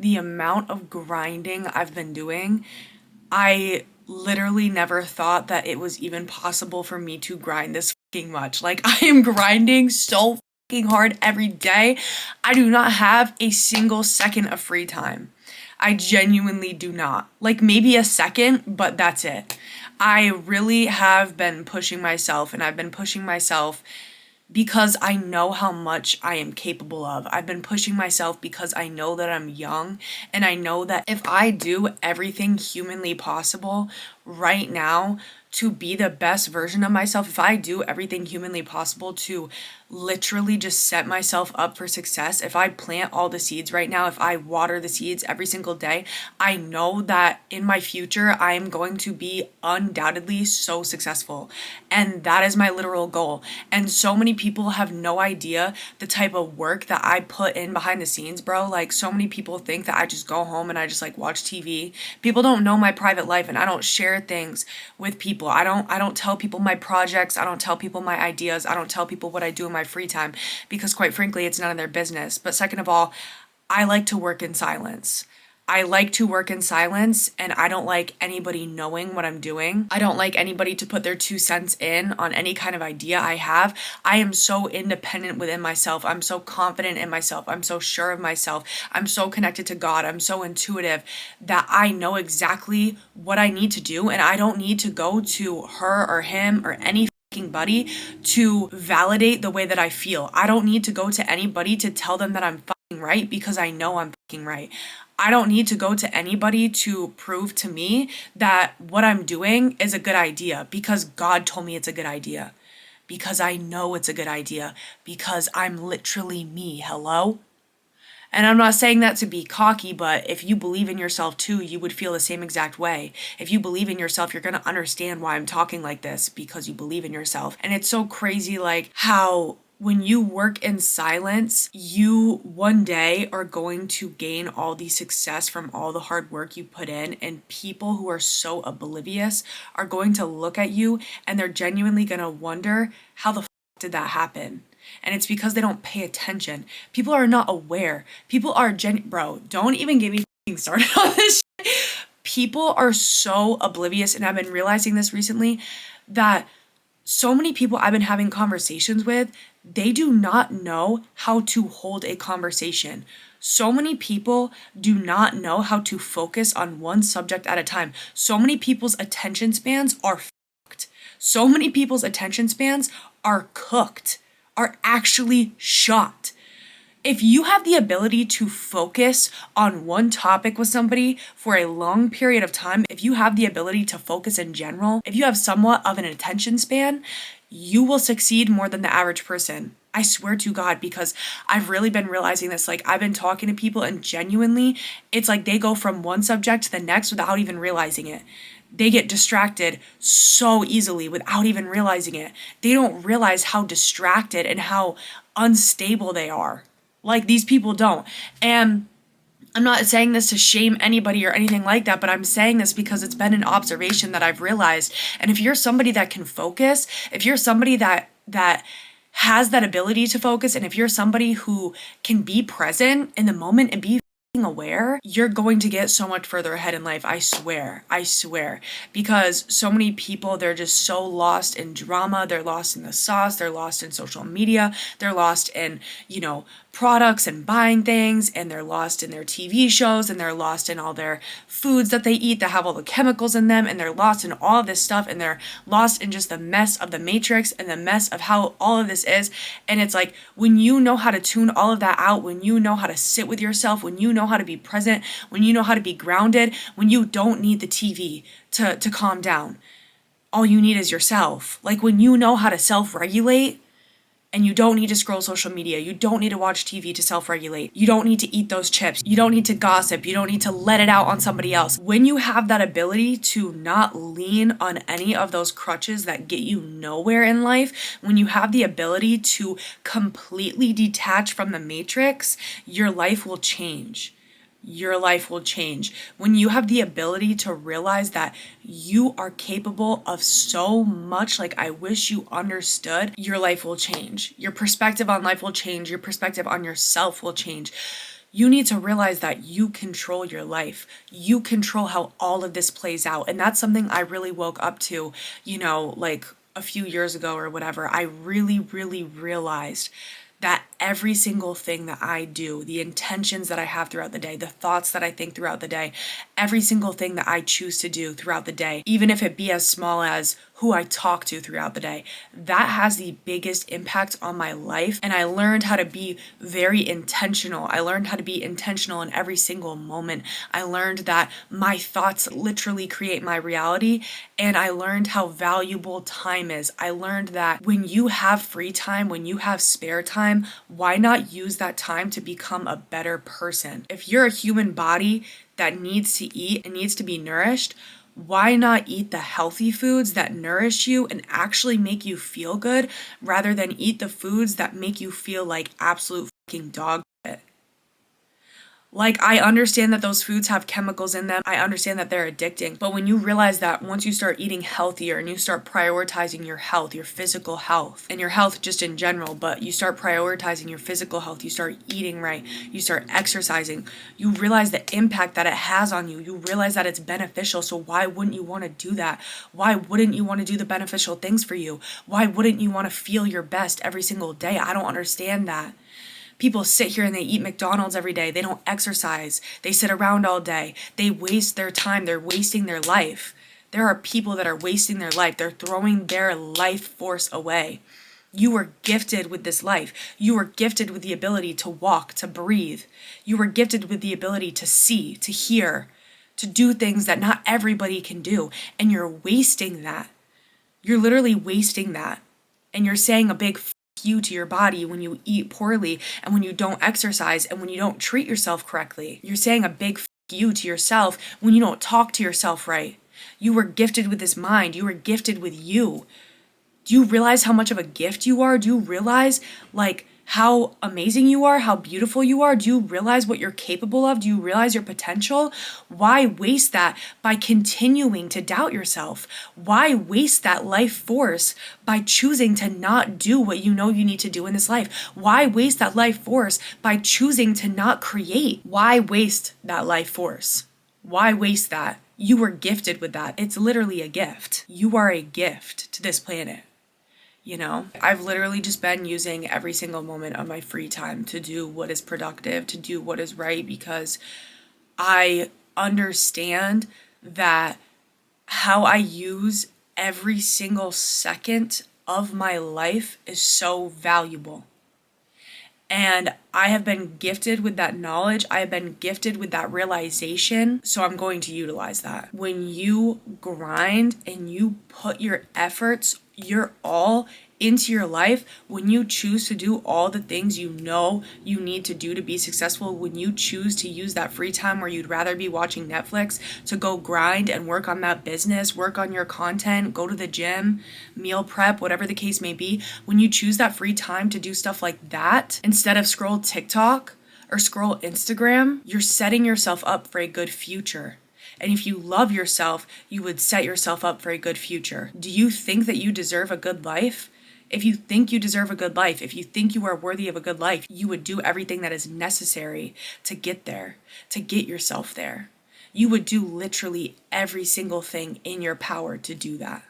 the amount of grinding I've been doing, I literally never thought that it was even possible for me to grind this fucking much. Like, I am grinding so fucking hard every day. I do not have a single second of free time. I genuinely do not. Like, maybe a second, but that's it. I really have been pushing myself, and I've been pushing myself because I know how much I am capable of. I've been pushing myself because I know that I'm young, and I know that if I do everything humanly possible right now to be the best version of myself, if I do everything humanly possible to literally just set myself up for success, if I plant all the seeds right now, if I water the seeds every single day, I know that in my future I am going to be undoubtedly so successful. And that is my literal goal. And so many people have no idea the type of work that I put in behind the scenes, bro. Like, so many people think that I just go home and I just like watch TV. People don't know my private life, and I don't share things with people. I don't tell people my projects. I don't tell people my ideas. I don't tell people what I do in my free time, because quite frankly, it's none of their business. But second of all, I like to work in silence. I like to work in silence, and I don't like anybody knowing what I'm doing. I don't like anybody to put their 2 cents in on any kind of idea I have. I am so independent within myself. I'm so confident in myself. I'm so sure of myself. I'm so connected to God. I'm so intuitive that I know exactly what I need to do, and I don't need to go to her or him or any buddy to validate the way that I feel. I don't need to go to anybody to tell them that I'm fucking right, because I know I'm fucking right. I don't need to go to anybody to prove to me that what I'm doing is a good idea, because God told me it's a good idea. Because I know it's a good idea. Because I'm literally me. Hello? And I'm not saying that to be cocky, but if you believe in yourself too, you would feel the same exact way. If you believe in yourself, you're going to understand why I'm talking like this, because you believe in yourself. And it's so crazy, like, how when you work in silence, you one day are going to gain all the success from all the hard work you put in, and people who are so oblivious are going to look at you and they're genuinely going to wonder, how the did that happen? And it's because they don't pay attention. People are not aware. People are bro, don't even get me started on this shit. People are so oblivious, and I've been realizing this recently, that so many people I've been having conversations with, they do not know how to hold a conversation. So many people do not know how to focus on one subject at a time. So many people's attention spans are fucked. So many people's attention spans are cooked, are actually shot. If you have the ability to focus on one topic with somebody for a long period of time, if you have the ability to focus in general, if you have somewhat of an attention span, you will succeed more than the average person. I swear to God, because I've really been realizing this. Like, I've been talking to people, and genuinely, it's like they go from one subject to the next without even realizing it. They get distracted so easily without even realizing it. They don't realize how distracted and how unstable they are. Like, these people don't. And I'm not saying this to shame anybody or anything like that, but I'm saying this because it's been an observation that I've realized. And if you're somebody that can focus, if you're somebody that has that ability to focus, and if you're somebody who can be present in the moment and be aware, you're going to get so much further ahead in life. I swear, because so many people, they're just so lost in drama, they're lost in the sauce, they're lost in social media, they're lost in, products and buying things, and they're lost in their TV shows, and they're lost in all their foods that they eat that have all the chemicals in them, and they're lost in all of this stuff, and they're lost in just the mess of the matrix and the mess of how all of this is. And it's like, when you know how to tune all of that out, when you know how to sit with yourself, when you know how to be present, when you know how to be grounded, when you don't need the TV to calm down, all you need is yourself. Like, when you know how to self-regulate, and you don't need to scroll social media. You don't need to watch TV to self-regulate. You don't need to eat those chips. You don't need to gossip. You don't need to let it out on somebody else. When you have that ability to not lean on any of those crutches that get you nowhere in life, when you have the ability to completely detach from the matrix, your life will change. Your life will change. When you have the ability to realize that you are capable of so much, like, I wish you understood, your life will change. Your perspective on life will change. Your perspective on yourself will change. You need to realize that you control your life. You control how all of this plays out. And that's something I really woke up to, like a few years ago or whatever. I really, really realized that every single thing that I do, the intentions that I have throughout the day, the thoughts that I think throughout the day, every single thing that I choose to do throughout the day, even if it be as small as who I talk to throughout the day, that has the biggest impact on my life. And I learned how to be very intentional. I learned how to be intentional in every single moment. I learned that my thoughts literally create my reality. And I learned how valuable time is. I learned that when you have free time, when you have spare time, why not use that time to become a better person? If you're a human body that needs to eat and needs to be nourished, why not eat the healthy foods that nourish you and actually make you feel good rather than eat the foods that make you feel like absolute fucking dog shit? Like, I understand that those foods have chemicals in them. I understand that they're addicting. But when you realize that once you start eating healthier and you start prioritizing your health, your physical health, and your health just in general, but you start prioritizing your physical health, you start eating right, you start exercising, you realize the impact that it has on you. You realize that it's beneficial. So why wouldn't you want to do that? Why wouldn't you want to do the beneficial things for you? Why wouldn't you want to feel your best every single day? I don't understand that. People sit here and they eat McDonald's every day. They don't exercise. They sit around all day. They waste their time. They're wasting their life. There are people that are wasting their life. They're throwing their life force away. You were gifted with this life. You were gifted with the ability to walk, to breathe. You were gifted with the ability to see, to hear, to do things that not everybody can do. And you're wasting that. You're literally wasting that. And you're saying a big you to your body when you eat poorly and when you don't exercise and when you don't treat yourself correctly. You're saying a big you to yourself when you don't talk to yourself right. You were gifted with this mind. You were gifted with you. Do you realize how much of a gift you are? Do you realize how amazing you are, how beautiful you are? Do you realize what you're capable of? Do you realize your potential? Why waste that by continuing to doubt yourself? Why waste that life force by choosing to not do what you know you need to do in this life? Why waste that life force by choosing to not create? Why waste that life force? Why waste that? You were gifted with that. It's literally a gift. You are a gift to this planet. I've literally just been using every single moment of my free time to do what is productive, to do what is right, because I understand that how I use every single second of my life is so valuable. And I have been gifted with that knowledge. I have been gifted with that realization. So I'm going to utilize that. When you grind and you put your efforts, your all into your life, when you choose to do all the things you know you need to do to be successful, when you choose to use that free time where you'd rather be watching Netflix to go grind and work on that business, work on your content, go to the gym, meal prep, whatever the case may be, when you choose that free time to do stuff like that, instead of scroll TikTok or scroll Instagram, you're setting yourself up for a good future. And if you love yourself, you would set yourself up for a good future. Do you think that you deserve a good life? If you think you deserve a good life, if you think you are worthy of a good life, you would do everything that is necessary to get there, to get yourself there. You would do literally every single thing in your power to do that.